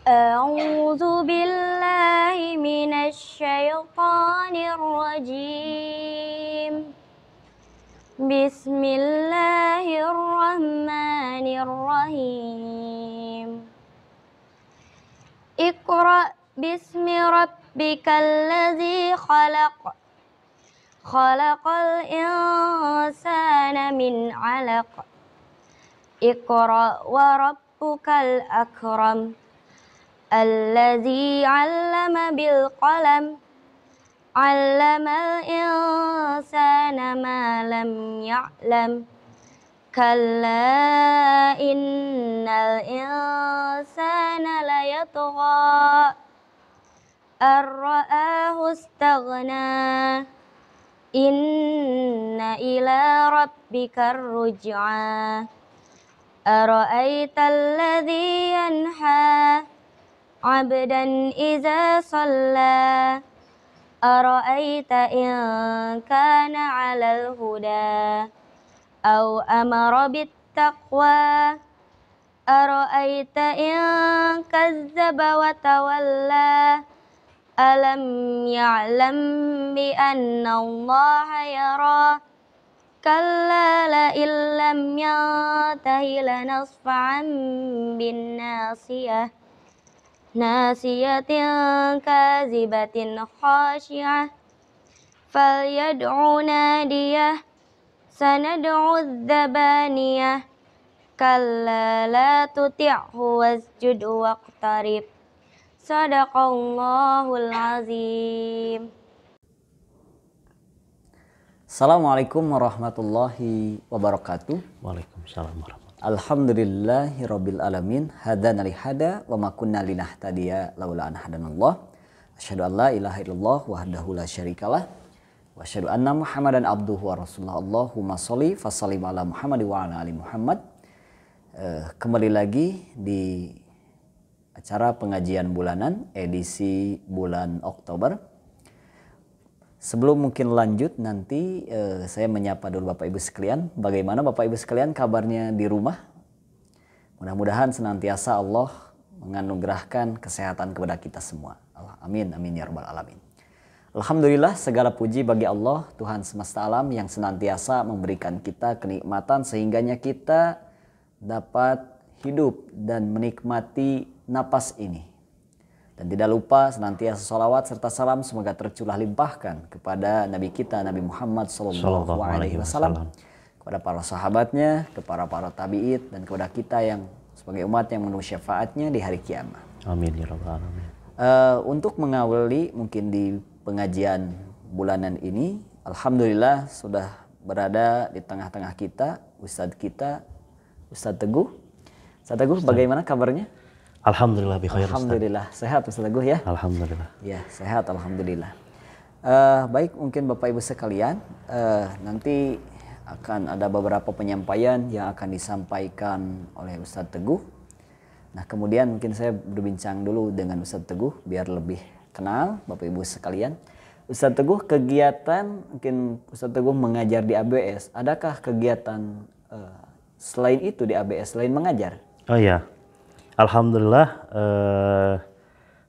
أعوذ بالله من الشيطان الرجيم بسم الله الرحمن الرحيم اقرأ باسم ربك الذي خلق خلق الإنسان من علق اقرأ وربك الأكرم الذي علم بالقلم علم الإنسان ما لم يعلم كلا إن الإنسان ليطغى أن رآه استغنى إن إلى ربك الرجعى أرأيت الذي ينهى عبدا إذا صلى أرأيت إن كان على الهدى أو أمر بالتقوى أرأيت إن كذب وتولى ألم يعلم بأن الله يرى كلا لئن لم ينته لنصفعا بالناصية ناصية كاذبة خاشعة فليدع ناديه سندع الزبانية كلا لا تطعه واسجد واقترب صدق الله العظيم. Assalamualaikum warahmatullahi wabarakatuh. Waalaikumsalam warahmatullahi. Alhamdulillahirabbil alamin hadana li hada wa ma kunna linahtadiya laula an hadanallah. Asyhadu an la ilaha illallah wahdahu la syarikalah wa asyhadu anna Muhammadan abduhu wa rasulullah. Allahumma sholli fa sallim ala Muhammad wa ala ali Muhammad. Kembali lagi di acara pengajian bulanan edisi bulan Oktober. Sebelum mungkin lanjut nanti saya menyapa dulu Bapak Ibu sekalian. Bagaimana Bapak Ibu sekalian kabarnya di rumah? Mudah-mudahan senantiasa Allah menganugerahkan kesehatan kepada kita semua. Amin, amin ya rabbal alamin. Alhamdulillah segala puji bagi Allah Tuhan semesta alam yang senantiasa memberikan kita kenikmatan sehingganya kita dapat hidup dan menikmati napas ini. Dan tidak lupa senantiasa salawat serta salam semoga tercurah limpahkan kepada Nabi kita Nabi Muhammad Sallallahu Alaihi Wasallam, kepada para sahabatnya, kepada para tabi'in dan kepada kita yang sebagai umat yang menunggu syafaatnya di hari kiamat. Amin ya rabbal alamin. Untuk mengawali mungkin di pengajian bulanan ini, alhamdulillah sudah berada di tengah-tengah kita Ustadz Teguh. Ustadz Teguh, bagaimana kabarnya? Alhamdulillah bi khair. Alhamdulillah sehat Ustaz Teguh ya. Alhamdulillah. Ya sehat alhamdulillah. Baik mungkin Bapak Ibu sekalian nanti akan ada beberapa penyampaian yang akan disampaikan oleh Ustaz Teguh. Nah kemudian mungkin saya berbincang dulu dengan Ustaz Teguh biar lebih kenal Bapak Ibu sekalian. Ustaz Teguh kegiatan mungkin Ustaz Teguh mengajar di ABS. Adakah kegiatan selain itu di ABS selain mengajar? Oh iya. Alhamdulillah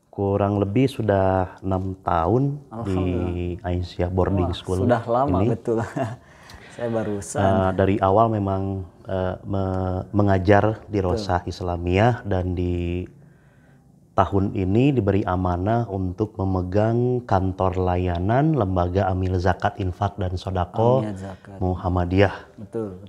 kurang lebih sudah 6 tahun di Aisyah Boarding School. Sudah lama ini. Betul. Saya barusan. Dari awal memang mengajar di Rosa Islamiyah dan di tahun ini diberi amanah untuk memegang kantor layanan Lembaga Amil Zakat Infak dan Sodako Muhammadiyah. Betul.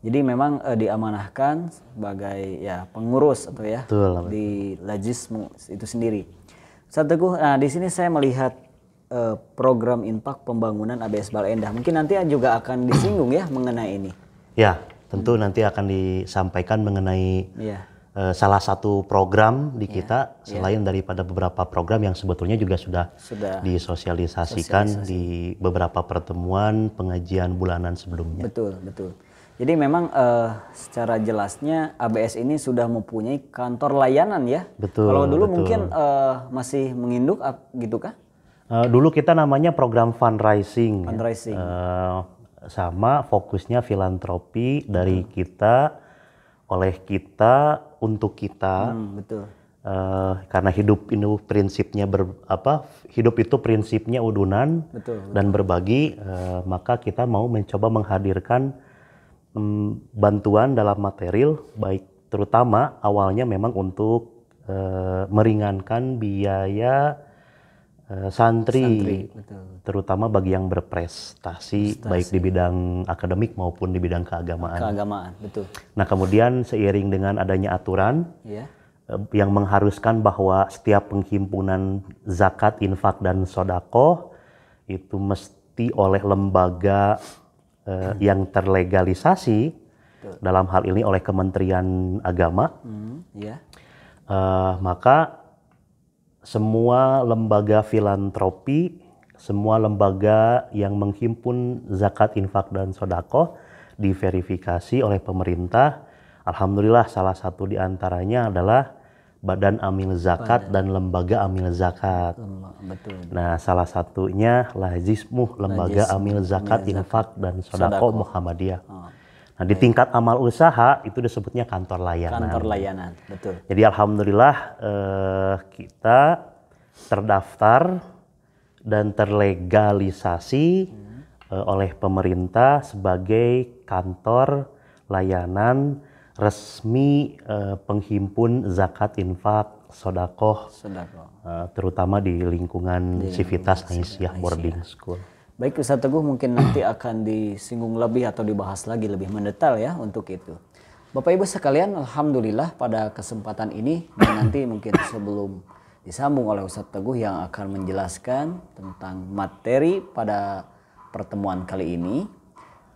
Jadi memang diamanahkan sebagai ya pengurus atau ya betul, di Lajismu itu sendiri. Ustaz Teguh, nah di sini saya melihat program infak pembangunan ABS Bale Endah. Mungkin nanti juga akan disinggung ya mengenai ini. Ya, tentu nanti akan disampaikan mengenai salah satu program di kita selain daripada beberapa program yang sebetulnya juga sudah disosialisasikan di beberapa pertemuan pengajian bulanan sebelumnya. Betul. Jadi memang secara jelasnya ABS ini sudah mempunyai kantor layanan ya. Betul. Kalau dulu mungkin masih menginduk gitu kah? Dulu kita namanya program fundraising. Fundraising. Sama fokusnya filantropi dari kita oleh kita untuk kita. Betul. Karena hidup itu prinsipnya udunan Betul. dan berbagi, maka kita mau mencoba menghadirkan bantuan dalam material, baik terutama awalnya memang untuk meringankan biaya santri, betul. terutama bagi yang berprestasi baik di bidang akademik maupun di bidang keagamaan. Betul. Nah, kemudian seiring dengan adanya aturan yang mengharuskan bahwa setiap penghimpunan zakat, infak, dan sodako itu mesti oleh lembaga yang terlegalisasi, dalam hal ini oleh Kementerian Agama. Maka semua lembaga filantropi, semua lembaga yang menghimpun zakat, infak, dan sodako diverifikasi oleh pemerintah. Alhamdulillah salah satu diantaranya adalah Badan Amil Zakat dan Lembaga Amil Zakat. Betul. Nah, salah satunya Lazismuh, Lembaga Amil Zakat, Infak, dan Sodako Muhammadiyah. Nah, di tingkat amal usaha itu disebutnya kantor layanan. Kantor layanan, betul. Jadi alhamdulillah kita terdaftar dan terlegalisasi oleh pemerintah sebagai kantor layanan resmi penghimpun zakat, infak, sodakoh. Terutama di lingkungan Civitas Aisyah Boarding School. Baik Ustaz Teguh, mungkin nanti akan disinggung lebih atau dibahas lagi lebih mendetail ya untuk itu. Bapak Ibu sekalian, alhamdulillah pada kesempatan ini dan nanti mungkin sebelum disambung oleh Ustaz Teguh yang akan menjelaskan tentang materi pada pertemuan kali ini.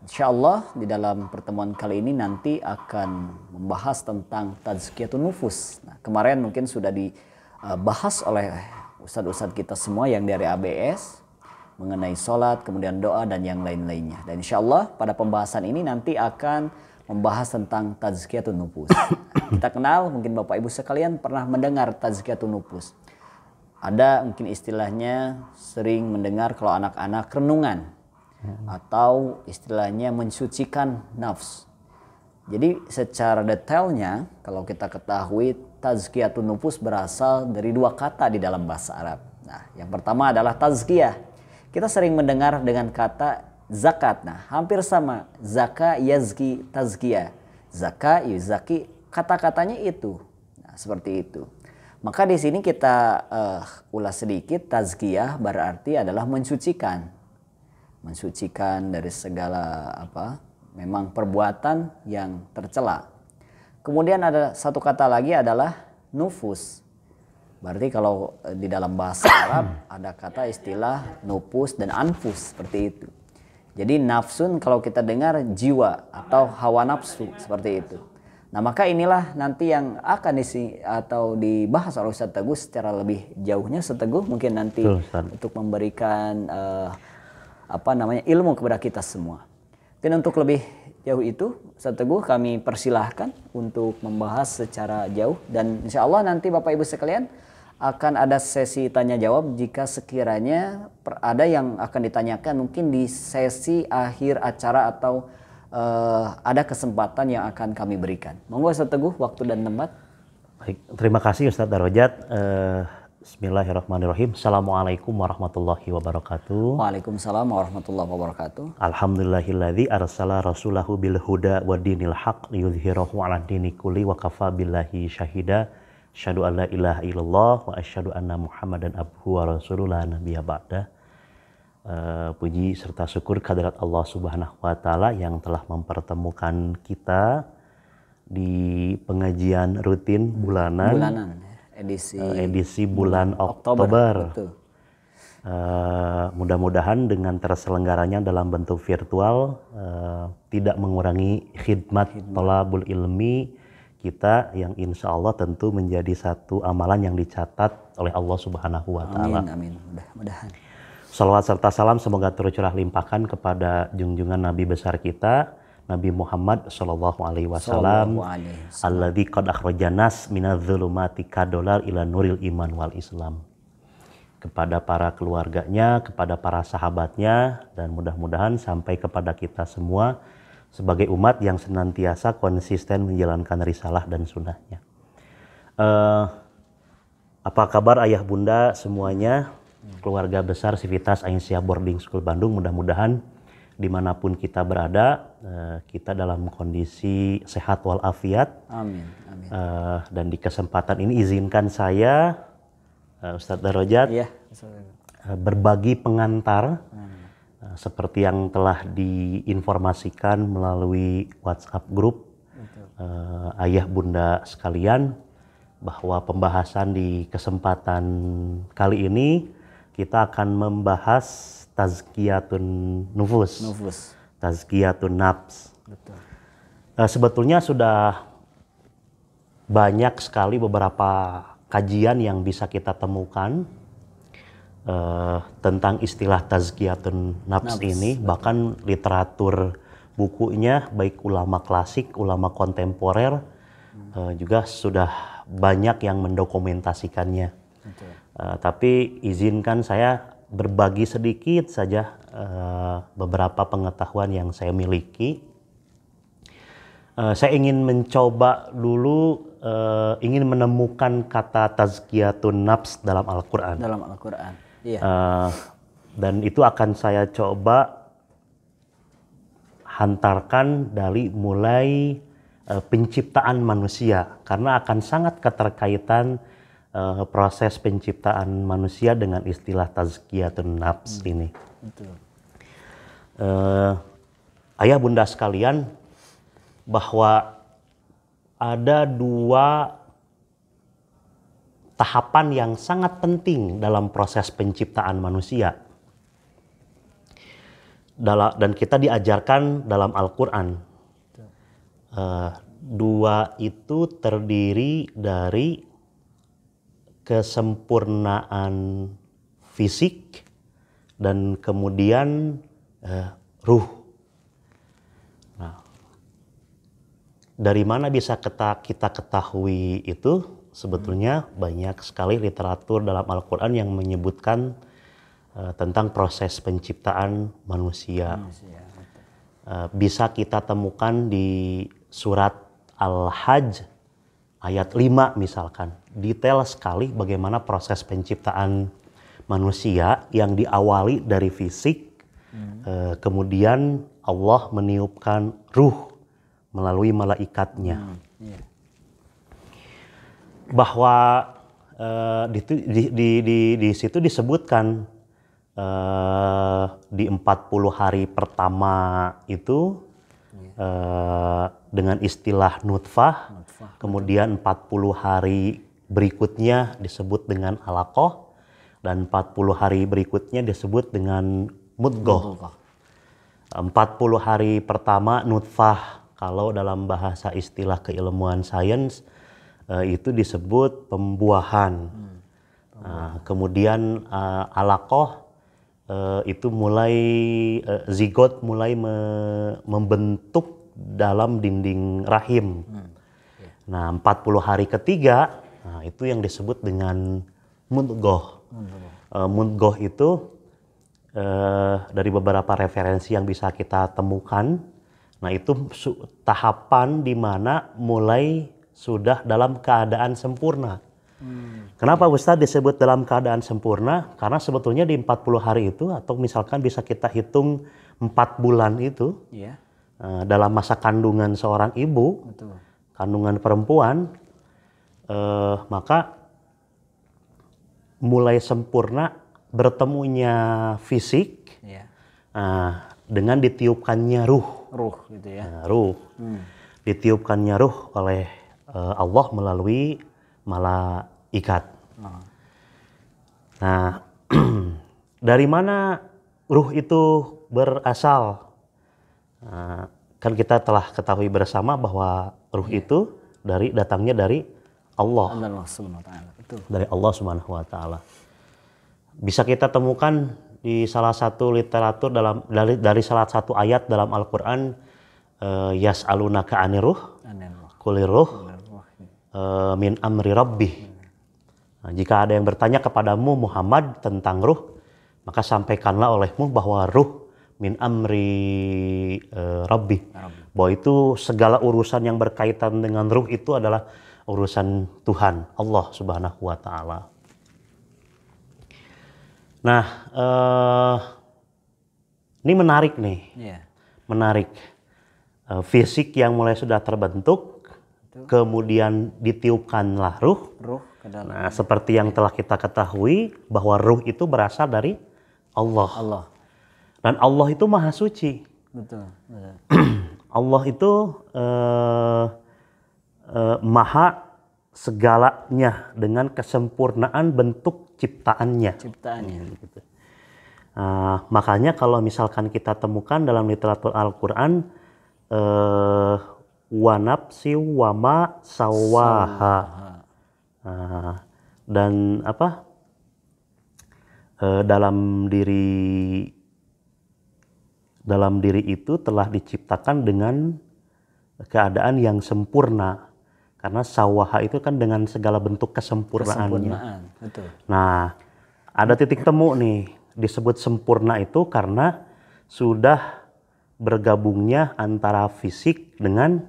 Insya Allah di dalam pertemuan kali ini nanti akan membahas tentang tazkiyatun nufus. Nah, kemarin mungkin sudah dibahas oleh ustadz-ustadz kita semua yang dari ABS mengenai sholat, kemudian doa dan yang lain-lainnya. Dan insya Allah pada pembahasan ini nanti akan membahas tentang tazkiyatun nufus. Kita kenal, mungkin Bapak Ibu sekalian pernah mendengar tazkiyatun nufus. Ada mungkin istilahnya sering mendengar kalau anak-anak renungan atau istilahnya mensucikan nafs. Jadi secara detailnya kalau kita ketahui tazkiyatun nufus berasal dari dua kata di dalam bahasa Arab. Nah, yang pertama adalah tazkiyah. Kita sering mendengar dengan kata zakat. Nah, hampir sama. Zaka, yazki, tazkiyah. Zaka, yuzaki, kata-katanya itu. Nah, seperti itu. Maka di sini kita ulas sedikit. Tazkiyah berarti adalah mensucikan. Mensucikan dari segala memang perbuatan yang tercela. Kemudian ada satu kata lagi adalah nufus. Berarti kalau di dalam bahasa Arab ada kata istilah nufus dan anfus seperti itu. Jadi nafsun kalau kita dengar jiwa atau hawa nafsu seperti itu. Nah, maka inilah nanti yang akan dibahas oleh Ustaz Teguh secara lebih jauhnya. Ustaz Teguh mungkin nanti untuk memberikan ilmu kepada kita semua. Dan untuk lebih jauh itu, Ustaz Teguh kami persilahkan untuk membahas secara jauh. Dan insya Allah nanti Bapak Ibu sekalian akan ada sesi tanya jawab jika sekiranya ada yang akan ditanyakan mungkin di sesi akhir acara atau ada kesempatan yang akan kami berikan. Monggo Ustaz Teguh, waktu dan tempat. Baik, terima kasih Ustaz Darajat. Bismillahirrahmanirrahim. Assalamualaikum warahmatullahi wabarakatuh. Waalaikumsalam warahmatullahi wabarakatuh. Alhamdulillahilladzi arsala rasulahu bil huda wa dinil haq liyudhhirahu 'ala dini kulli wa kafa billahi syahida. Asyhadu an la ilaha illallah wa asyhadu anna Muhammadan abduhu wa rasuluhu la nabiyya ba'da. Puji serta syukur kehadirat Allah Subhanahu wa taala yang telah mempertemukan kita di pengajian rutin bulanan. Edisi bulan Oktober. Mudah-mudahan dengan terselenggaranya dalam bentuk virtual tidak mengurangi khidmat thalabul ilmi kita yang insya Allah tentu menjadi satu amalan yang dicatat oleh Allah Subhanahu wa taala. Amin. Mudah-mudahan. Salawat serta salam semoga tercurah limpahkan kepada junjungan Nabi besar kita Nabi Muhammad sallallahu alaihi wasallam alladzi qad akhrajanas minadz-dzulumati kadolal ila nuril iman wal Islam. Kepada para keluarganya, kepada para sahabatnya, dan mudah-mudahan sampai kepada kita semua sebagai umat yang senantiasa konsisten menjalankan risalah dan sunnahnya. Apa kabar ayah bunda semuanya, keluarga besar Civitas Aisyah Boarding School Bandung, mudah-mudahan dimanapun kita berada, kita dalam kondisi sehat walafiat. Amin. Amin. Dan di kesempatan ini izinkan saya, Ustadz Darajat, Iya. berbagi pengantar seperti yang telah diinformasikan melalui WhatsApp grup ayah bunda sekalian, bahwa pembahasan di kesempatan kali ini kita akan membahas tazkiyatun nufus. Tazkiyatun nafs. Betul. Sebetulnya sudah banyak sekali beberapa kajian yang bisa kita temukan tentang istilah tazkiyatun nafs ini. Betul. Bahkan literatur bukunya, baik ulama klasik, ulama kontemporer, juga sudah banyak yang mendokumentasikannya. Tapi izinkan saya berbagi sedikit saja beberapa pengetahuan yang saya miliki. Saya ingin mencoba dulu, ingin menemukan kata tazkiyatun nafs dalam Al-Quran. Dalam Al-Quran. Iya. Dan itu akan saya coba hantarkan dari mulai penciptaan manusia, karena akan sangat keterkaitan proses penciptaan manusia dengan istilah tazkiyatun nafs ini. Betul. Ayah bunda sekalian, bahwa ada dua tahapan yang sangat penting dalam proses penciptaan manusia. Dan kita diajarkan dalam Al-Quran. Dua itu terdiri dari kesempurnaan fisik dan kemudian ruh. Nah, dari mana bisa kita ketahui itu? Sebetulnya banyak sekali literatur dalam Al-Quran yang menyebutkan tentang proses penciptaan manusia. Bisa kita temukan di surat Al-Hajj ayat 5 misalkan. Detail sekali bagaimana proses penciptaan manusia yang diawali dari fisik. Kemudian Allah meniupkan ruh melalui malaikatnya. Bahwa di situ disebutkan di 40 hari pertama itu dengan istilah nutfah, kemudian 40 hari berikutnya disebut dengan alaqah, dan 40 hari berikutnya disebut dengan mudghah. 40 hari pertama nutfah, kalau dalam bahasa istilah keilmuan sains itu disebut pembuahan. Kemudian alaqah itu mulai zigot mulai membentuk dalam dinding rahim. Nah, 40 hari ketiga, nah itu yang disebut dengan mudghah. Mudghah itu dari beberapa referensi yang bisa kita temukan, nah itu tahapan di mana mulai sudah dalam keadaan sempurna. Kenapa Ustadz disebut dalam keadaan sempurna? Karena sebetulnya di 40 hari itu, atau misalkan bisa kita hitung 4 bulan itu, dalam masa kandungan seorang ibu, kandungan perempuan, maka mulai sempurna bertemunya fisik dengan ditiupkannya ruh. Ruh gitu ya. Ruh. Ditiupkannya ruh oleh Allah melalui malaikat. Nah, dari mana ruh itu berasal? Kan kita telah ketahui bersama bahwa ruh itu datangnya dari Allah. Dari Allah Subhanahu wa taala. Bisa kita temukan di salah satu literatur dari salah satu ayat dalam Al-Qur'an, yas'alunaka 'anir ruh qulir ruh min amri rabbih. Nah, jika ada yang bertanya kepadamu Muhammad tentang ruh, maka sampaikanlah olehmu bahwa ruh min amri rabbi. Bahwa itu segala urusan yang berkaitan dengan ruh itu adalah urusan Tuhan, Allah Subhanahu wa taala. Nah, ini menarik nih. Iya. Menarik. Fisik yang mulai sudah terbentuk, kemudian ditiupkanlah ruh. Ruh ke dalam. Nah, seperti yang telah kita ketahui bahwa ruh itu berasal dari Allah. Allah. Dan Allah itu maha suci. Betul. Betul. Allah itu maha segalanya dengan kesempurnaan bentuk ciptaannya. Ciptaannya. Gitu. Makanya kalau misalkan kita temukan dalam literatur Al-Quran, wa nafsi wa ma sawaha. Dan apa? Dalam diri itu telah diciptakan dengan keadaan yang sempurna. Karena sawaha itu kan dengan segala bentuk kesempurnaannya. Betul. Nah, ada titik temu nih, disebut sempurna itu karena sudah bergabungnya antara fisik dengan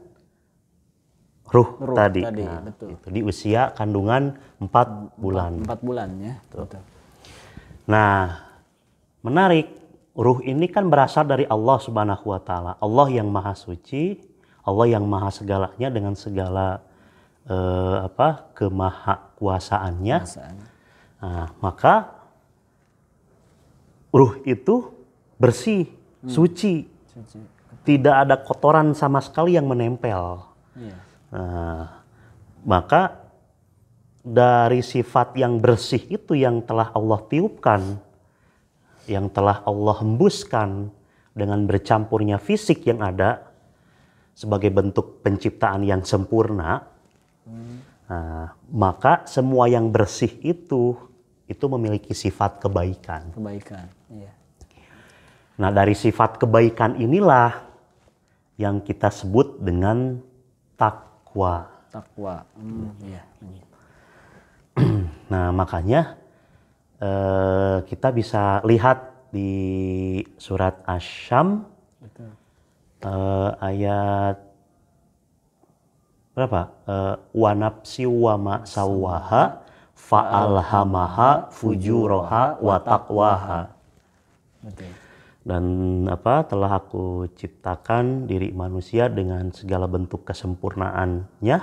ruh tadi. Nah, betul. Itu di usia kandungan 4 bulan. 4 bulan ya. Betul. Nah, menarik. Ruh ini kan berasal dari Allah Subhanahu wa taala. Allah yang maha suci, Allah yang maha segalanya dengan segala kemahakuasaannya. Nah, maka ruh itu bersih, suci. Tidak ada kotoran sama sekali yang menempel. Nah, maka dari sifat yang bersih itu yang telah Allah tiupkan, yang telah Allah hembuskan dengan bercampurnya fisik yang ada sebagai bentuk penciptaan yang sempurna, maka semua yang bersih itu memiliki sifat kebaikan. Kebaikan, iya. Nah, dari sifat kebaikan inilah yang kita sebut dengan takwa. Takwa, iya. Nah, makanya kita bisa lihat di surat Asy-Syams ayat berapa? Wa nafsi wa ma sawaha fa'alhamaha fujuraha wa taqwaha. Dan telah aku ciptakan diri manusia dengan segala bentuk kesempurnaannya,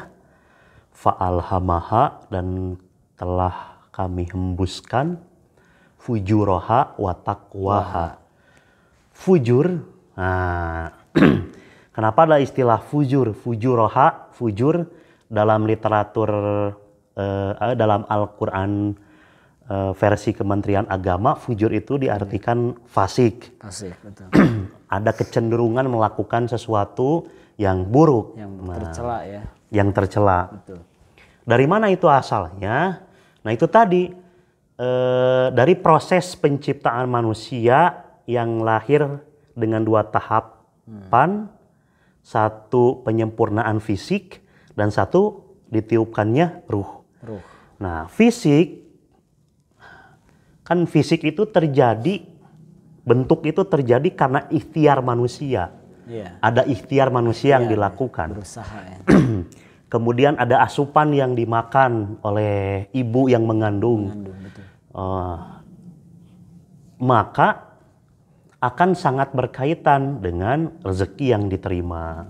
fa'alhamaha, dan telah kami hembuskan fujuraha wa taqwaha. Fujur, kenapa ada istilah fujur? Fujuraha, fujur dalam literatur dalam Al-Quran versi Kementerian Agama, fujur itu diartikan fasik. Fasik, betul. Ada kecenderungan melakukan sesuatu yang buruk, yang tercela ya. Yang tercela. Betul. Dari mana itu asalnya? Nah, itu tadi dari proses penciptaan manusia yang lahir dengan 2 tahapan, satu penyempurnaan fisik dan satu ditiupkannya ruh. Nah, fisik itu terjadi, bentuk itu terjadi karena ikhtiar manusia. Ada ikhtiar manusia yang dilakukan. Berusaha ya. Kemudian ada asupan yang dimakan oleh ibu yang mengandung. Betul. Maka akan sangat berkaitan dengan rezeki yang diterima,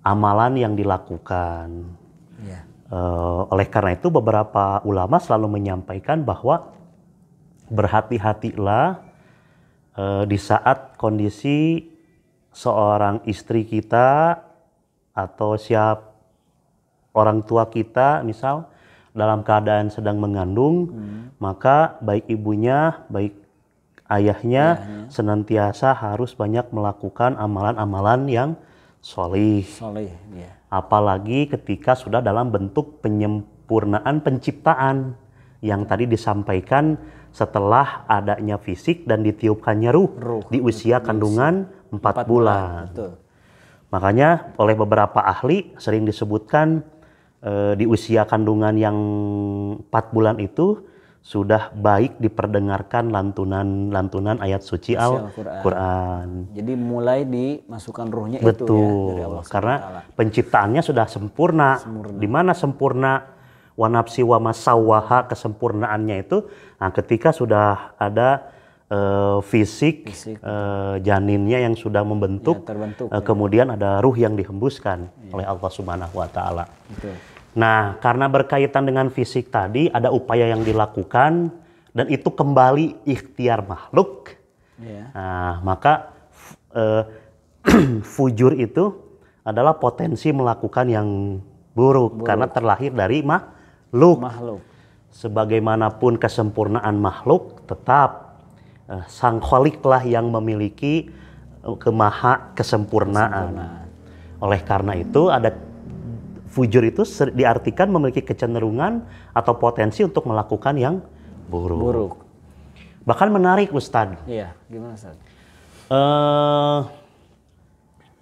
amalan yang dilakukan. Oleh karena itu beberapa ulama selalu menyampaikan bahwa berhati-hatilah di saat kondisi seorang istri kita atau orang tua kita misal dalam keadaan sedang mengandung, maka baik ibunya, baik ayahnya senantiasa harus banyak melakukan amalan-amalan yang sholih. Apalagi ketika sudah dalam bentuk penyempurnaan penciptaan yang tadi disampaikan setelah adanya fisik dan ditiupkannya ruh di usia kandungan 4 bulan. Betul. Makanya oleh beberapa ahli sering disebutkan di usia kandungan yang 4 bulan itu sudah baik diperdengarkan lantunan ayat suci Al-Quran. Jadi mulai dimasukkan ruhnya Betul, itu ya dari Allah karena SWT. penciptaannya sudah sempurna. Di mana sempurna? Wa nafsi wa masawwaha, kesempurnaannya itu ketika sudah ada fisik janinnya yang sudah membentuk, terbentuk, kemudian ada ruh yang dihembuskan oleh Allah Subhanahu wa taala. Nah, karena berkaitan dengan fisik tadi, ada upaya yang dilakukan dan itu kembali ikhtiar makhluk. Nah, maka fujur itu adalah potensi melakukan yang buruk. Karena terlahir dari makhluk. Sebagaimanapun kesempurnaan makhluk, tetap Sang Kholiklah yang memiliki kemaha kesempurnaan. Oleh karena itu ada fujur itu diartikan memiliki kecenderungan atau potensi untuk melakukan yang buruk. Bahkan menarik, Ustadz. Iya, gimana Ustadz?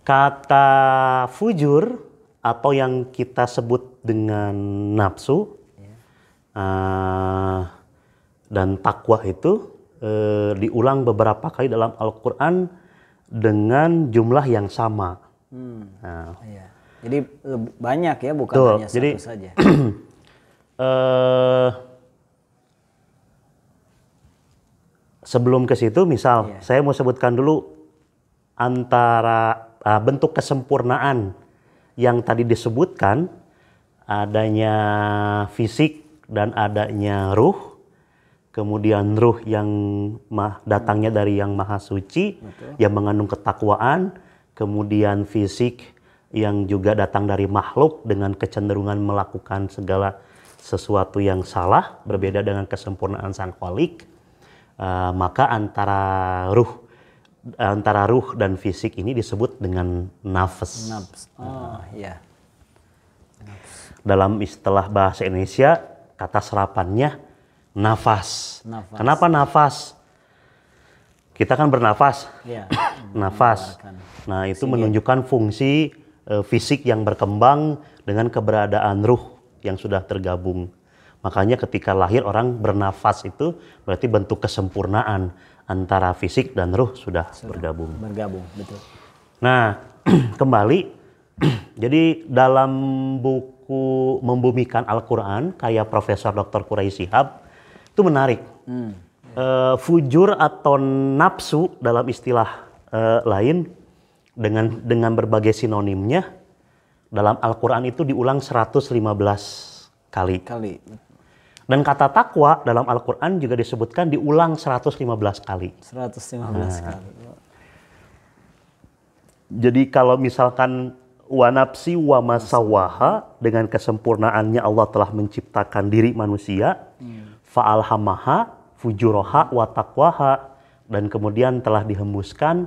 Kata fujur atau yang kita sebut dengan nafsu dan takwa itu diulang beberapa kali dalam Al-Quran dengan jumlah yang sama. Jadi banyak ya, bukan hanya satu saja. Sebelum ke situ, misal saya mau sebutkan dulu antara bentuk kesempurnaan yang tadi disebutkan, adanya fisik dan adanya ruh. Kemudian ruh yang datangnya dari yang maha suci, yang mengandung ketakwaan. Kemudian fisik yang juga datang dari makhluk dengan kecenderungan melakukan segala sesuatu yang salah, berbeda dengan kesempurnaan Sang Kholik. Maka antara ruh dan fisik ini disebut dengan nafs. Dalam istilah bahasa Indonesia, kata serapannya nafas. Kenapa nafas? Kita kan bernafas. Nafas. Nah, itu menunjukkan fungsi fisik yang berkembang dengan keberadaan ruh yang sudah tergabung. Makanya ketika lahir orang bernafas itu berarti bentuk kesempurnaan antara fisik dan ruh sudah bergabung. Betul. Nah, kembali, jadi dalam buku Membumikan Al-Quran kayak Profesor Dr. Quraisy Shihab itu menarik. Fujur atau nafsu dalam istilah lain dengan berbagai sinonimnya dalam Al-Quran itu diulang 115 kali. Dan kata takwa dalam Al-Quran juga disebutkan diulang 115 kali. 115 kali. Jadi kalau misalkan wa nafsi wa masawwaha, dengan kesempurnaannya Allah telah menciptakan diri manusia, fa'alhamaha fujuraha wa taqwaha, dan kemudian telah dihembuskan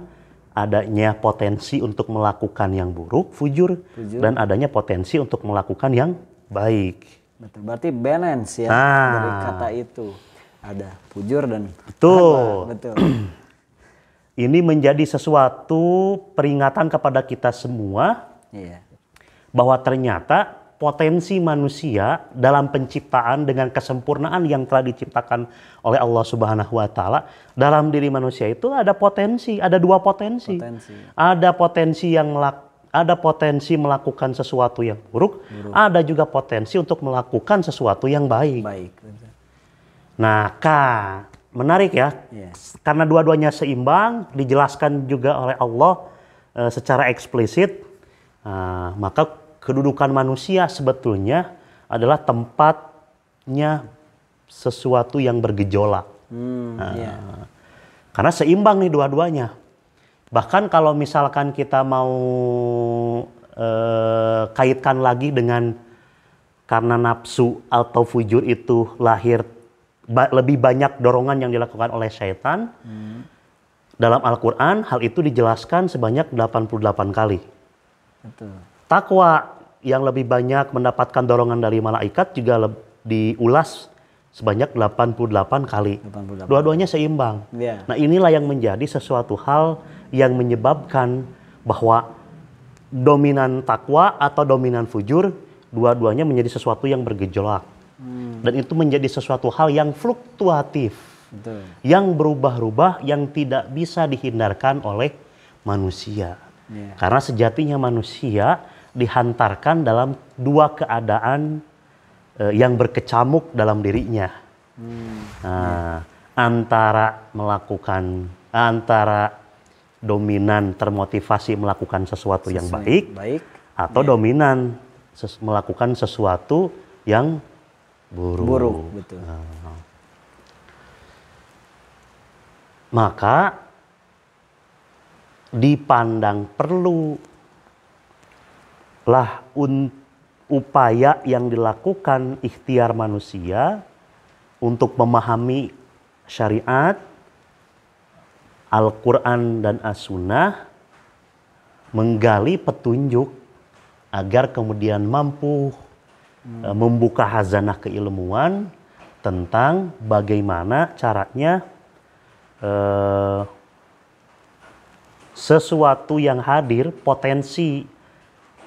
adanya potensi untuk melakukan yang buruk, fujur, dan adanya potensi untuk melakukan yang baik. Betul, berarti balance ya dari kata itu. Ada fujur dan betul. Betul. Ini menjadi sesuatu peringatan kepada kita semua bahwa ternyata potensi manusia dalam penciptaan dengan kesempurnaan yang telah diciptakan oleh Allah Subhanahu wa taala, dalam diri manusia itu ada potensi, ada dua potensi. Ada potensi melakukan sesuatu yang buruk, ada juga potensi untuk melakukan sesuatu yang baik. Nah, menarik ya. Karena dua-duanya seimbang, dijelaskan juga oleh Allah secara eksplisit. Maka kedudukan manusia sebetulnya adalah tempatnya sesuatu yang bergejolak. Karena seimbang nih dua-duanya. Bahkan kalau misalkan kita mau kaitkan lagi dengan karena nafsu atau fujur itu lahir lebih banyak dorongan yang dilakukan oleh syaitan. Dalam Al-Quran hal itu dijelaskan sebanyak 88 kali. Takwa yang lebih banyak mendapatkan dorongan dari malaikat juga diulas sebanyak 88 kali. Dua-duanya seimbang. Nah, inilah yang menjadi sesuatu hal yang menyebabkan bahwa dominan takwa atau dominan fujur dua-duanya menjadi sesuatu yang bergejolak. Dan itu menjadi sesuatu hal yang fluktuatif, Betul. yang berubah-ubah, yang tidak bisa dihindarkan oleh manusia. Iya. Karena sejatinya manusia dihantarkan dalam dua keadaan yang berkecamuk dalam dirinya. Nah, antara dominan termotivasi melakukan sesuatu yang baik, atau dominan melakukan sesuatu yang buruk. Betul. Maka dipandang perlulah upaya yang dilakukan ikhtiar manusia untuk memahami syariat, Al-Quran dan As-Sunnah, menggali petunjuk agar kemudian mampu membuka hazanah keilmuan tentang bagaimana caranya sesuatu yang hadir, potensi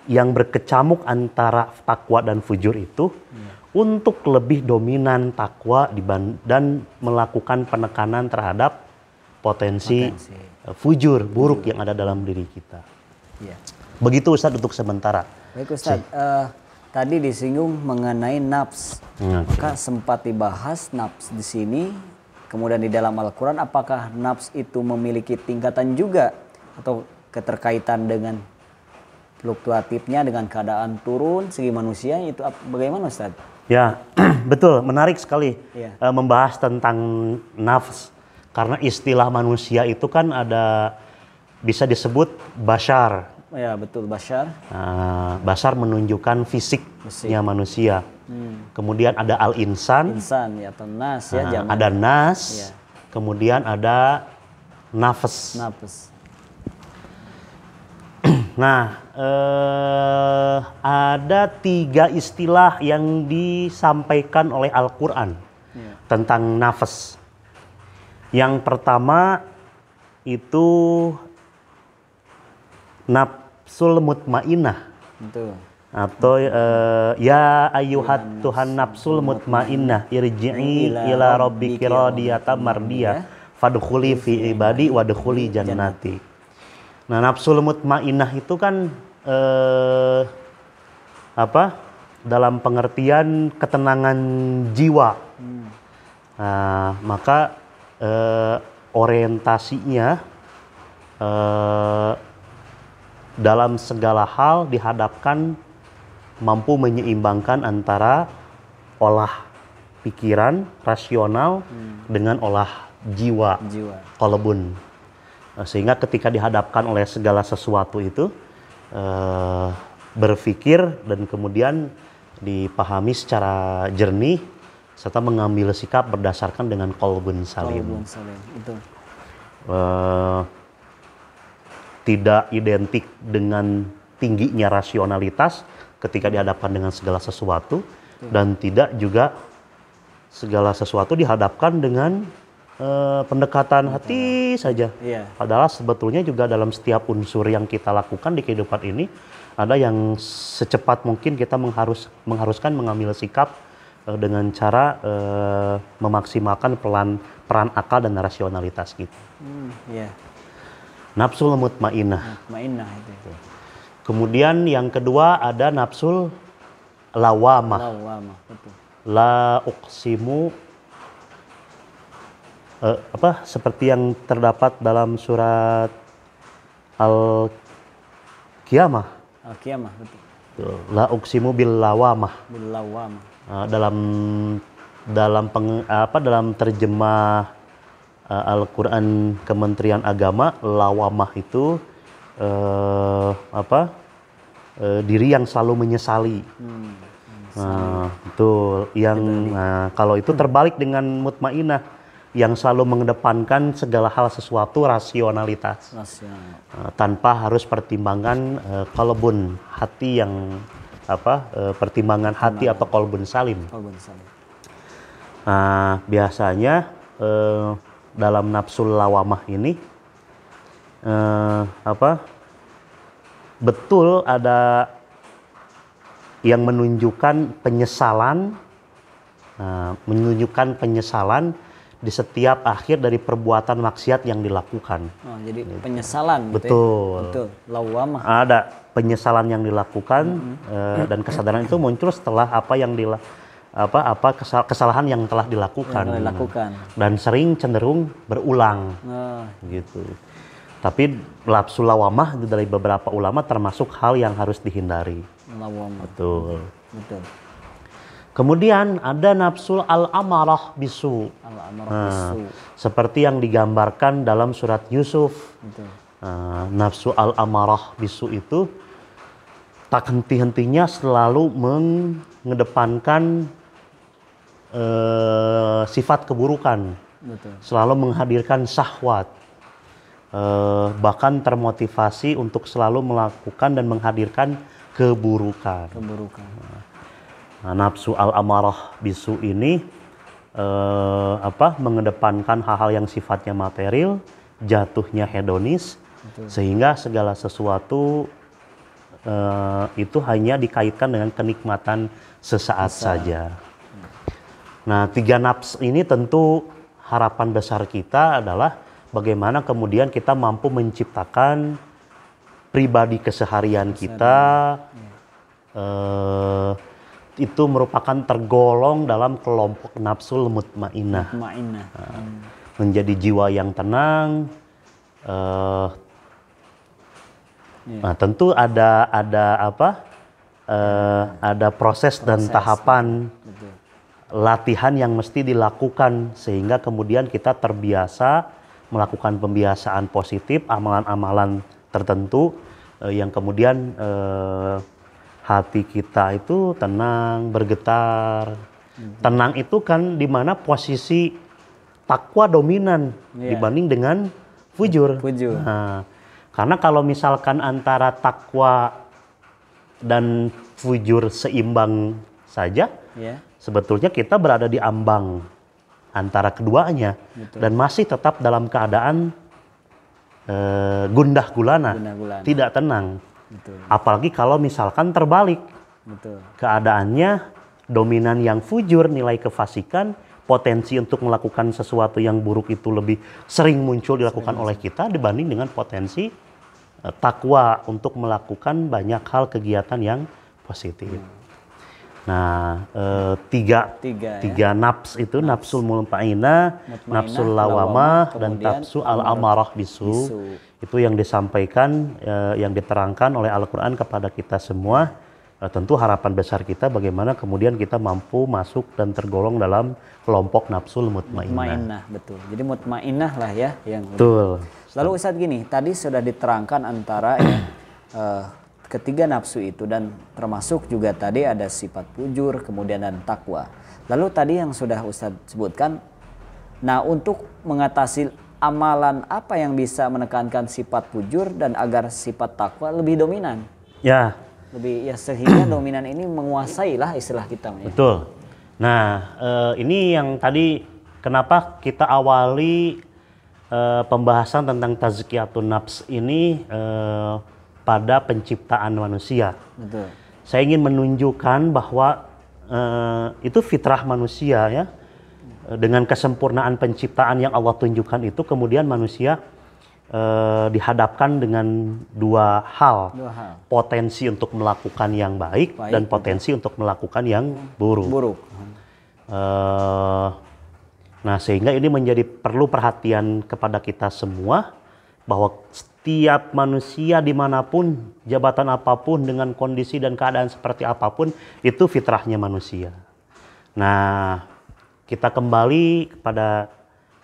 yang berkecamuk antara takwa dan fujur itu untuk lebih dominan takwa dan melakukan penekanan terhadap potensi fujur, buruk yang ada dalam diri kita. Iya. Begitu Ustadz untuk sementara. Baik Ustadz, tadi disinggung mengenai nafs. Maka sempat dibahas nafs di sini, kemudian di dalam Al-Quran apakah nafs itu memiliki tingkatan juga atau keterkaitan dengan fluktuatifnya dengan keadaan turun segi manusia itu bagaimana Ustadz? Ya, betul, menarik sekali membahas tentang nafs. Karena istilah manusia itu kan ada, bisa disebut bashar. Ya betul, bashar. Bashar menunjukkan fisiknya manusia. Kemudian ada al-insan. Insan ya, atau nas ya. Ada nas. Kemudian ada nafs. Nah, ada 3 istilah yang disampaikan oleh Al-Quran tentang nafs. Yang pertama itu nafsul mutmainnah. Atau ya ayyuhat Tuhan nafsul mutmainnah irji'i ila rabbiki radiyatan mardiyah fadkhuli fi ibadi wadkhuli jannati. Nah, nafsul mutmainnah itu kan dalam pengertian ketenangan jiwa. Nah, maka orientasinya dalam segala hal dihadapkan mampu menyeimbangkan antara olah pikiran rasional dengan olah jiwa. Qalbun. Sehingga ketika dihadapkan oleh segala sesuatu itu berpikir dan kemudian dipahami secara jernih serta mengambil sikap berdasarkan dengan qalbun salim. Tidak identik dengan tingginya rasionalitas ketika dihadapkan dengan segala sesuatu, dan tidak juga segala sesuatu dihadapkan dengan pendekatan hati saja. Padahal sebetulnya juga dalam setiap unsur yang kita lakukan di kehidupan ini ada yang secepat mungkin kita mengharuskan mengambil sikap dengan cara memaksimalkan peran akal dan rasionalitas kita. Nafsul mutmainnah. Itu. Kemudian yang kedua ada nafsul lawamah. La uqsimu seperti yang terdapat dalam surat Al-Qiyamah. Betul. La uqsimu bil lawamah. Dalam terjemah Al-Quran Kementerian Agama, lawamah itu diri yang selalu menyesali. Betul. Kalau itu terbalik dengan mutmainnah yang selalu mengedepankan segala hal sesuatu rasionalitas. Tanpa harus pertimbangan qalbun, hati yang pertimbangan hati atau qalbun salim. Biasanya dalam nafsul lawamah ini betul ada yang menunjukkan penyesalan menunjukkan penyesalan di setiap akhir dari perbuatan maksiat yang dilakukan. Oh, jadi penyesalan. Betul. Gitu ya? Betul. Lawamah. Ada penyesalan yang dilakukan dan kesadaran itu muncul setelah apa yang kesalahan yang telah dilakukan. Dan sering cenderung berulang. Gitu. Tapi nafsu lawamah dari beberapa ulama termasuk hal yang harus dihindari. Lawamah. Betul. Betul. Kemudian ada nafsul al-amarah bisu. Seperti yang digambarkan dalam surat Yusuf. Nafsu al-amarah bisu itu tak henti-hentinya selalu mengedepankan sifat keburukan. Betul. Selalu menghadirkan syahwat. Bahkan termotivasi untuk selalu melakukan dan menghadirkan keburukan. Nafsu al-amarah bisu ini mengedepankan hal-hal yang sifatnya material, jatuhnya hedonis. Betul. Sehingga segala sesuatu itu hanya dikaitkan dengan kenikmatan sesaat saja. Nah, 3 nafs ini tentu harapan besar kita adalah bagaimana kemudian kita mampu menciptakan pribadi keseharian kita itu merupakan tergolong dalam kelompok nafsul mutmainnah. Menjadi jiwa yang tenang. Nah, tentu ada proses dan tahapan latihan yang mesti dilakukan sehingga kemudian kita terbiasa melakukan pembiasaan positif, amalan-amalan tertentu yang kemudian hati kita itu tenang, bergetar. Tenang itu kan di mana posisi takwa dominan dibanding dengan fujur. Nah, karena kalau misalkan antara takwa dan fujur seimbang saja, sebetulnya kita berada di ambang antara keduanya. Betul. Dan masih tetap dalam keadaan gundah gulana, tidak tenang. Betul. Apalagi kalau misalkan terbalik. Betul. Keadaannya dominan yang fujur, nilai kefasikan, potensi untuk melakukan sesuatu yang buruk itu lebih sering muncul dilakukan oleh kita dibanding dengan potensi takwa untuk melakukan banyak hal kegiatan yang positif. Nah, tiga nafs itu, nafsul mutmainnah, nafsul lawamah, dan nafsu al-amarah bisu. Itu yang disampaikan, yang diterangkan oleh Al-Quran kepada kita semua. Tentu harapan besar kita bagaimana kemudian kita mampu masuk dan tergolong dalam kelompok nafsul mutmainnah. Betul. Jadi mutmainnah lah ya yang betul. Lalu Ustadz gini, tadi sudah diterangkan antara ketiga nafsu itu dan termasuk juga tadi ada sifat fujur, kemudian dan takwa. Lalu tadi yang sudah Ustadz sebutkan, nah untuk mengatasi amalan apa yang bisa menekankan sifat fujur dan agar sifat takwa lebih dominan? Ya. Lebih ya sehingga dominan ini menguasai lah istilah kita. Betul. Nah ini yang tadi kenapa kita awali pembahasan tentang tazkiyatun nafs ini pada penciptaan manusia. Betul. Saya ingin menunjukkan bahwa itu fitrah manusia ya. Dengan kesempurnaan penciptaan yang Allah tunjukkan itu kemudian manusia dihadapkan dengan dua hal. Potensi untuk melakukan yang baik dan potensi untuk melakukan yang buruk. Nah sehingga ini menjadi perlu perhatian kepada kita semua bahwa setiap manusia dimanapun, jabatan apapun, dengan kondisi dan keadaan seperti apapun, itu fitrahnya manusia. Nah kita kembali kepada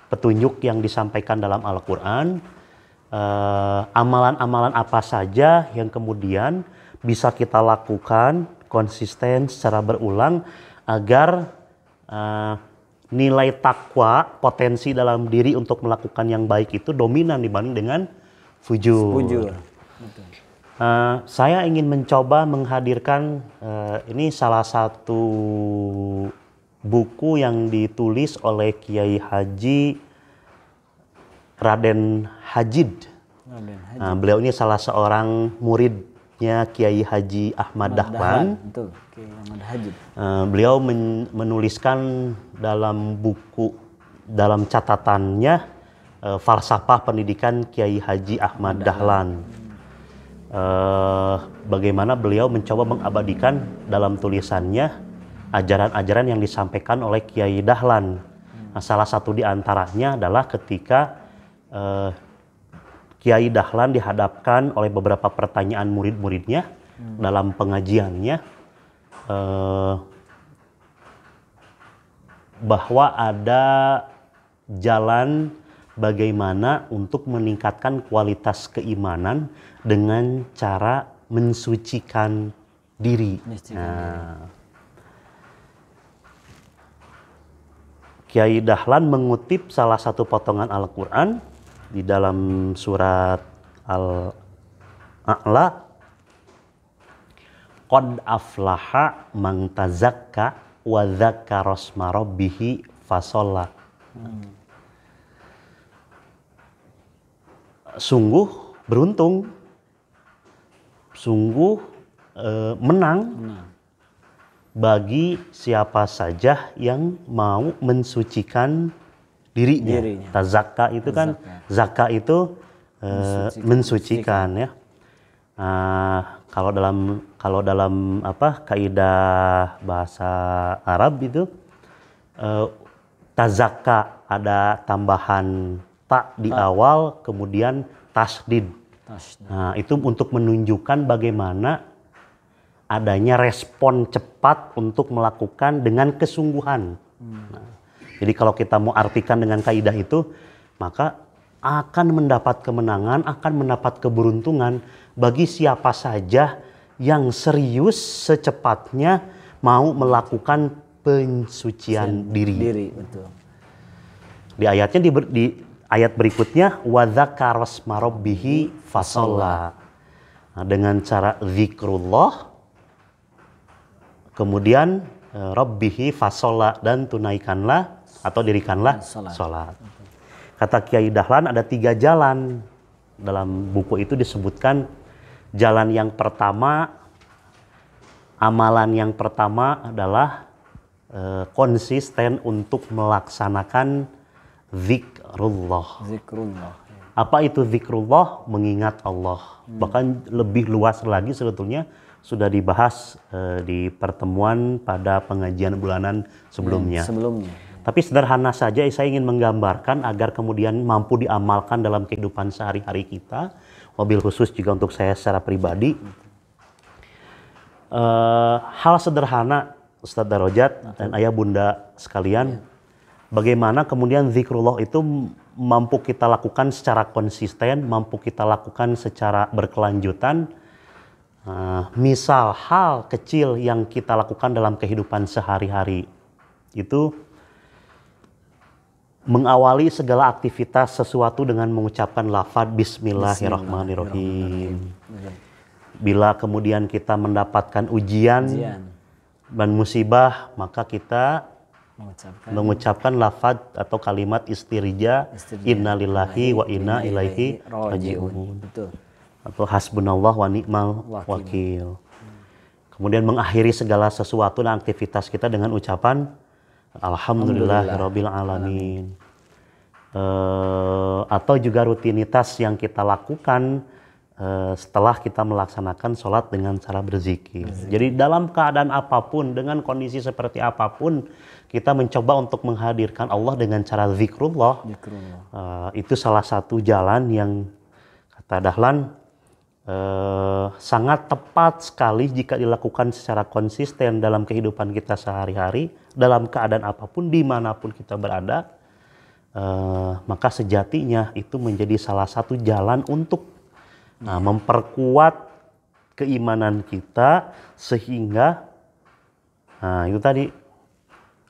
petunjuk yang disampaikan dalam Al-Quran. Amalan-amalan apa saja yang kemudian bisa kita lakukan konsisten secara berulang agar nilai takwa, potensi dalam diri untuk melakukan yang baik itu dominan dibanding dengan fujur. Saya ingin mencoba menghadirkan ini salah satu buku yang ditulis oleh Kiai Haji Raden Hajid. Beliau ini salah seorang murid Dahlannya Kiai Haji Ahmad Dahlan. Betul, Kiai Ahmad Haji. Beliau menuliskan dalam catatannya falsafah pendidikan Kiai Haji Ahmad Dahlan. Bagaimana beliau mencoba mengabadikan dalam tulisannya ajaran-ajaran yang disampaikan oleh Kiai Dahlan. Nah, salah satu di antaranya adalah ketika Kiai Dahlan dihadapkan oleh beberapa pertanyaan murid-muridnya dalam pengajiannya, bahwa ada jalan bagaimana untuk meningkatkan kualitas keimanan dengan cara mensucikan diri. Nah, Kiai Dahlan mengutip salah satu potongan Al-Quran di dalam surat Al-A'la, Qad aflaha man tazakka wa dzakara rasma rabbih fasholla. Sungguh beruntung, sungguh menang bagi siapa saja yang mau mensucikan dirinya. Tazakka itu kan, zakka itu mensucikan ya. Kalau dalam kaidah bahasa Arab itu tazakka ada tambahan ta di awal, kemudian tasdid. Nah, itu untuk menunjukkan bagaimana adanya respon cepat untuk melakukan dengan kesungguhan. Nah, jadi kalau kita mau artikan dengan kaidah itu, maka akan mendapat kemenangan, akan mendapat keberuntungan bagi siapa saja yang serius secepatnya mau melakukan pensucian diri. Betul. Di ayatnya di ayat berikutnya wa dzakara rasma rabbih fasholla. Nah, dengan cara zikrullah, kemudian rabbihi fasholla, dan tunaikanlah atau dirikanlah sholat. Kata Kiai Dahlan ada 3 jalan. Dalam buku itu disebutkan jalan yang pertama, amalan yang pertama adalah konsisten untuk melaksanakan zikrullah. Apa itu zikrullah? Mengingat Allah. Bahkan lebih luas lagi sebetulnya sudah dibahas di pertemuan pada pengajian bulanan sebelumnya. Tapi sederhana saja saya ingin menggambarkan agar kemudian mampu diamalkan dalam kehidupan sehari-hari kita, wabil khusus juga untuk saya secara pribadi. Hal sederhana Ustadz Darajat dan ayah bunda sekalian, bagaimana kemudian zikrullah itu mampu kita lakukan secara konsisten, mampu kita lakukan secara berkelanjutan. Misal hal kecil yang kita lakukan dalam kehidupan sehari-hari itu mengawali segala aktivitas sesuatu dengan mengucapkan lafaz Bismillahirrahmanirrahim. Bila kemudian kita mendapatkan ujian dan musibah, maka kita mengucapkan lafaz atau kalimat istirja, innalillahi wa inna ilaihi raji'un. Atau hasbunallah wa ni'mal wakil. Kemudian mengakhiri segala sesuatu dan aktivitas kita dengan ucapan alhamdulillahirabbil alamin. Atau juga rutinitas yang kita lakukan setelah kita melaksanakan sholat dengan cara berzikir. Jadi dalam keadaan apapun, dengan kondisi seperti apapun, kita mencoba untuk menghadirkan Allah dengan cara zikrullah. Itu salah satu jalan yang kata Dahlan sangat tepat sekali jika dilakukan secara konsisten dalam kehidupan kita sehari-hari, dalam keadaan apapun, dimanapun kita berada, maka sejatinya itu menjadi salah satu jalan untuk memperkuat keimanan kita, sehingga itu tadi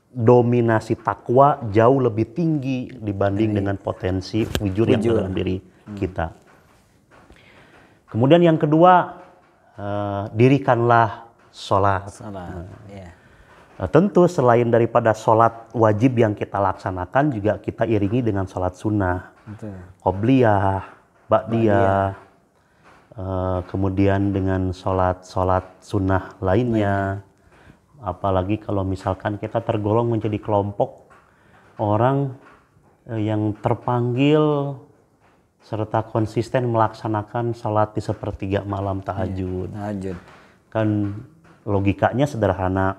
dominasi takwa jauh lebih tinggi dibanding dengan potensi fujur yang dalam diri kita. Kemudian yang kedua, dirikanlah sholat. Tentu selain daripada sholat wajib yang kita laksanakan, juga kita iringi dengan sholat sunnah, qobliyah, ba'diyah. kemudian dengan sholat sunnah lainnya. Apalagi kalau misalkan kita tergolong menjadi kelompok orang yang terpanggil serta konsisten melaksanakan sholat di sepertiga malam tahajud. Tahajud. Kan logikanya sederhana,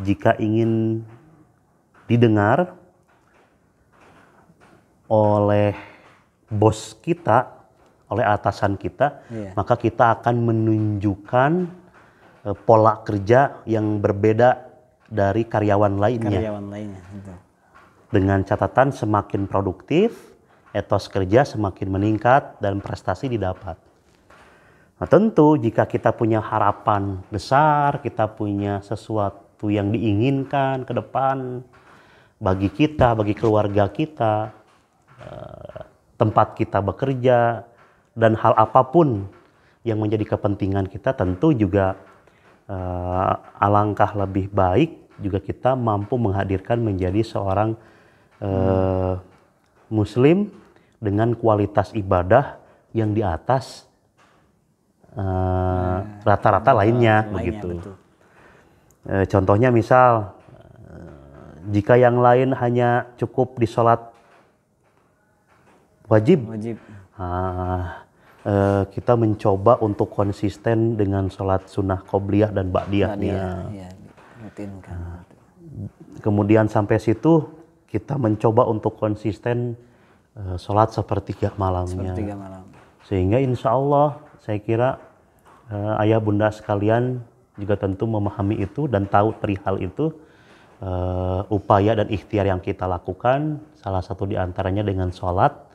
jika ingin didengar oleh bos kita, oleh atasan kita, maka kita akan menunjukkan pola kerja yang berbeda dari karyawan lainnya. Betul. Dengan catatan semakin produktif, etos kerja semakin meningkat dan prestasi didapat. Nah, tentu jika kita punya harapan besar, kita punya sesuatu yang diinginkan ke depan bagi kita, bagi keluarga kita, tempat kita bekerja, dan hal apapun yang menjadi kepentingan kita, tentu juga alangkah lebih baik juga kita mampu menghadirkan menjadi seorang muslim dengan kualitas ibadah yang di atas rata-rata lainnya begitu. Contohnya misal jika yang lain hanya cukup di sholat wajib. Kita mencoba untuk konsisten dengan sholat sunnah qobliyah dan ba'diyahnya. Kemudian sampai situ kita mencoba untuk konsisten sholat sepertiga malamnya. Sehingga insya Allah saya kira ayah bunda sekalian juga tentu memahami itu dan tahu perihal itu. Upaya dan ikhtiar yang kita lakukan, salah satu diantaranya dengan sholat,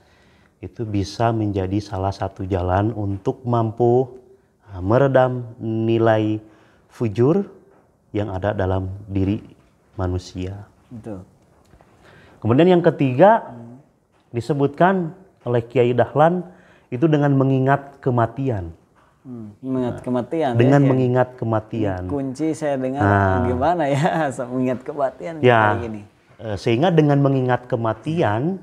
itu bisa menjadi salah satu jalan untuk mampu meredam nilai fujur yang ada dalam diri manusia. Betul. Kemudian yang ketiga disebutkan oleh Kiai Dahlan itu dengan mengingat kematian. Mengingat kematian. Dengan mengingat kematian. Kunci saya dengar gimana ya mengingat kematian ya, kayak gini. Sehingga dengan mengingat kematian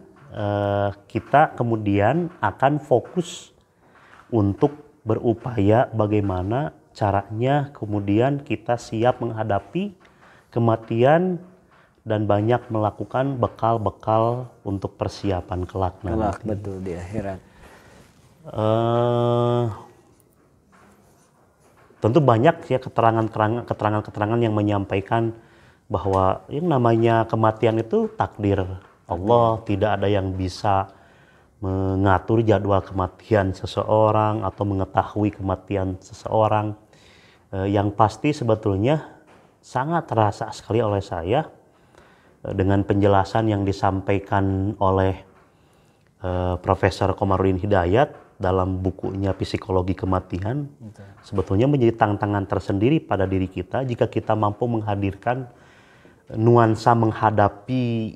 kita kemudian akan fokus untuk berupaya bagaimana caranya kemudian kita siap menghadapi kematian dan banyak melakukan bekal-bekal untuk persiapan kelak nanti. Betul, di akhirat. Tentu banyak ya keterangan-keterangan yang menyampaikan bahwa yang namanya kematian itu takdir Allah, tidak ada yang bisa mengatur jadwal kematian seseorang atau mengetahui kematian seseorang. Yang pasti sebetulnya sangat terasa sekali oleh saya dengan penjelasan yang disampaikan oleh Profesor Komarudin Hidayat dalam bukunya Psikologi Kematian. Sebetulnya menjadi tantangan tersendiri pada diri kita jika kita mampu menghadirkan nuansa menghadapi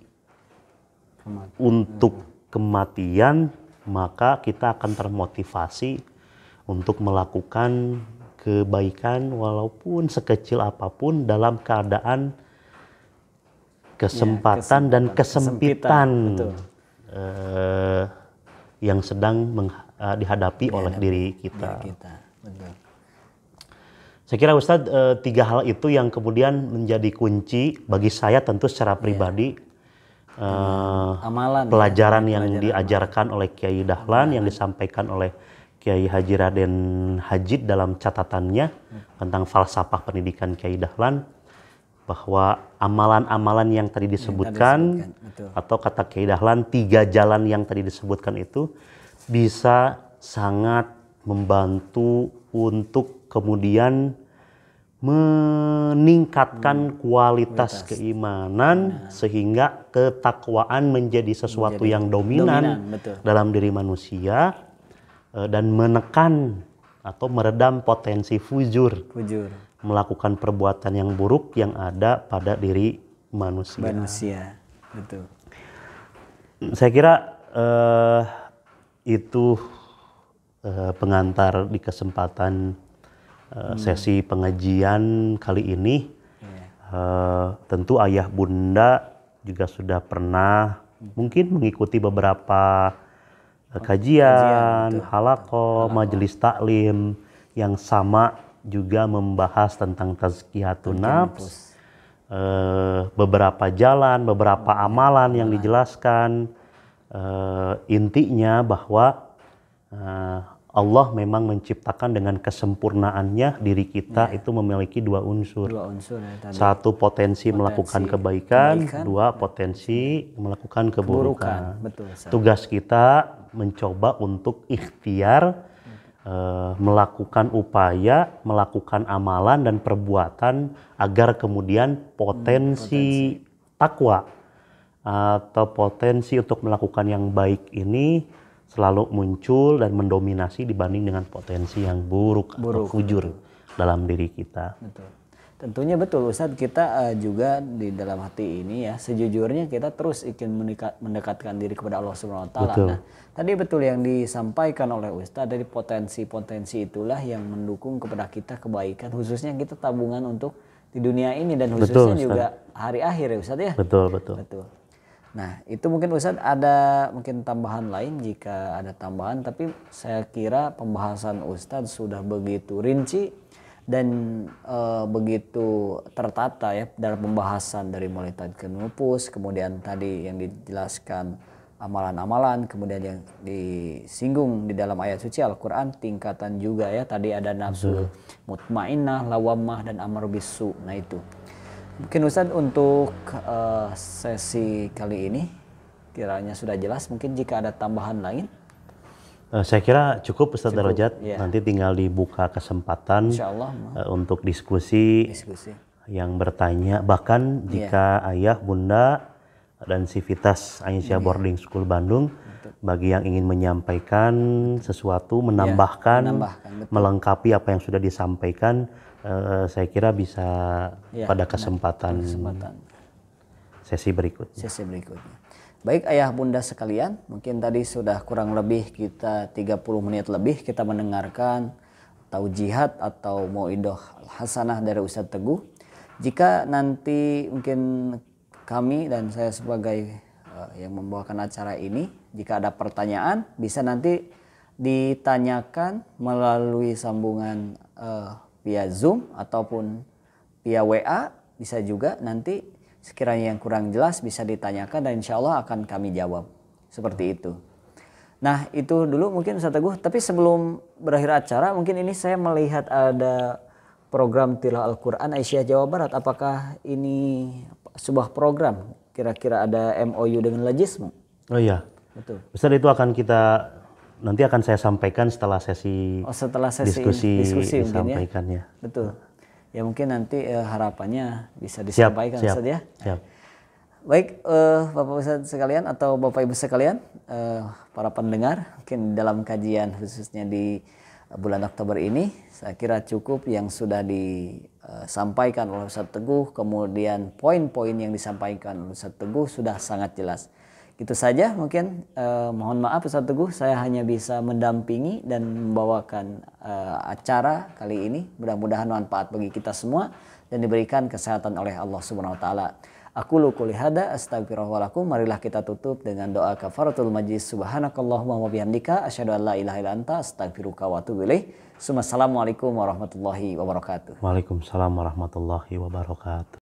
untuk kematian, maka kita akan termotivasi untuk melakukan kebaikan walaupun sekecil apapun dalam keadaan kesempatan dan kesempitan yang sedang dihadapi oleh diri kita. Betul. Saya kira Ustadz, tiga hal itu yang kemudian menjadi kunci bagi saya tentu secara pribadi. Pelajaran yang diajarkan oleh Kiai Dahlan, yang disampaikan oleh Kiai Haji Raden Hajid dalam catatannya tentang falsafah pendidikan Kiai Dahlan, bahwa amalan-amalan yang tadi disebutkan atau kata Kiai Dahlan 3 jalan yang tadi disebutkan itu bisa sangat membantu untuk kemudian meningkatkan kualitas keimanan sehingga ketakwaan menjadi sesuatu yang dominan dalam diri manusia dan menekan atau meredam potensi fujur. Melakukan perbuatan yang buruk yang ada pada diri manusia. Betul. Saya kira itu pengantar di kesempatan sesi pengajian kali ini. Tentu ayah bunda juga sudah pernah mungkin mengikuti beberapa kajian, betul. halaqah, majelis taklim yang sama juga membahas tentang tazkiyatun nafs, beberapa jalan, beberapa amalan yang dijelaskan. Intinya bahwa Allah memang menciptakan dengan kesempurnaannya diri kita itu memiliki dua unsur. Tadi. Satu potensi melakukan kebaikan, dua potensi melakukan keburukan. Betul, tugas kita mencoba untuk ikhtiar melakukan upaya, melakukan amalan dan perbuatan agar kemudian potensi takwa atau potensi untuk melakukan yang baik ini selalu muncul dan mendominasi dibanding dengan potensi yang buruk atau fujur dalam diri kita. Betul. Tentunya betul Ustadz, kita juga di dalam hati ini ya sejujurnya kita terus ingin mendekatkan diri kepada Allah Subhanahu wa taala. Nah, tadi betul yang disampaikan oleh Ustadz, dari potensi-potensi itulah yang mendukung kepada kita kebaikan, khususnya kita tabungan untuk di dunia ini dan khususnya juga hari akhir ya Ustadz ya. Betul. Nah, itu mungkin Ustadz ada mungkin tambahan lain jika ada tambahan, tapi saya kira pembahasan Ustadz sudah begitu rinci dan begitu tertata ya dalam pembahasan dari mulai tadkir nufus, kemudian tadi yang dijelaskan amalan-amalan, kemudian yang disinggung di dalam ayat suci Al-Quran tingkatan juga ya, tadi ada nafsu mutmainnah, lawamah dan amar bisu. Nah itu mungkin Ustadz untuk sesi kali ini kiranya sudah jelas, mungkin jika ada tambahan lain. Saya kira cukup Ustadz Darajat, nanti tinggal dibuka kesempatan untuk diskusi yang bertanya, bahkan jika ayah, bunda, dan Sivitas Aisyah Boarding School Bandung bagi yang ingin menyampaikan sesuatu, menambahkan, melengkapi apa yang sudah disampaikan, saya kira bisa pada kesempatan sesi berikutnya. Baik ayah bunda sekalian, mungkin tadi sudah kurang lebih kita 30 menit lebih kita mendengarkan taujihat atau mauidhah hasanah dari Ustadz Teguh. Jika nanti mungkin kami dan saya sebagai yang membawakan acara ini, jika ada pertanyaan bisa nanti ditanyakan melalui sambungan via Zoom ataupun via WA, bisa juga nanti sekiranya yang kurang jelas bisa ditanyakan dan insya Allah akan kami jawab. Seperti itu. Nah itu dulu mungkin Ustadz Teguh. Tapi sebelum berakhir acara mungkin ini saya melihat ada program Tilawah Al-Quran Aisyah Jawa Barat. Apakah ini sebuah program? Kira-kira ada MOU dengan Lajismu? Oh iya. Betul. Ustadz itu nanti akan saya sampaikan setelah sesi, diskusi disampaikannya. Ya. Betul. Ya mungkin nanti harapannya bisa disampaikan Ustadz ya. Siap. Baik Bapak Ustadz sekalian atau Bapak Ibu sekalian, para pendengar, mungkin dalam kajian khususnya di bulan Oktober ini saya kira cukup yang sudah disampaikan oleh Ustadz Teguh, kemudian poin-poin yang disampaikan oleh Ustadz Teguh sudah sangat jelas. Gitu saja mungkin, mohon maaf Ustadz Teguh, saya hanya bisa mendampingi dan membawakan acara kali ini. Mudah-mudahan manfaat bagi kita semua dan diberikan kesehatan oleh Allah Subhanahu wa taala. Aku qouli hada astaghfirullah walakum. Marilah kita tutup dengan doa kafaratul majlis. Subhanakallahumma wa bihamdika asyhadu an la ilaha illa anta astaghfiruka wa atubu ilaik. Assalamualaikum warahmatullahi wabarakatuh. Waalaikumsalam warahmatullahi wabarakatuh.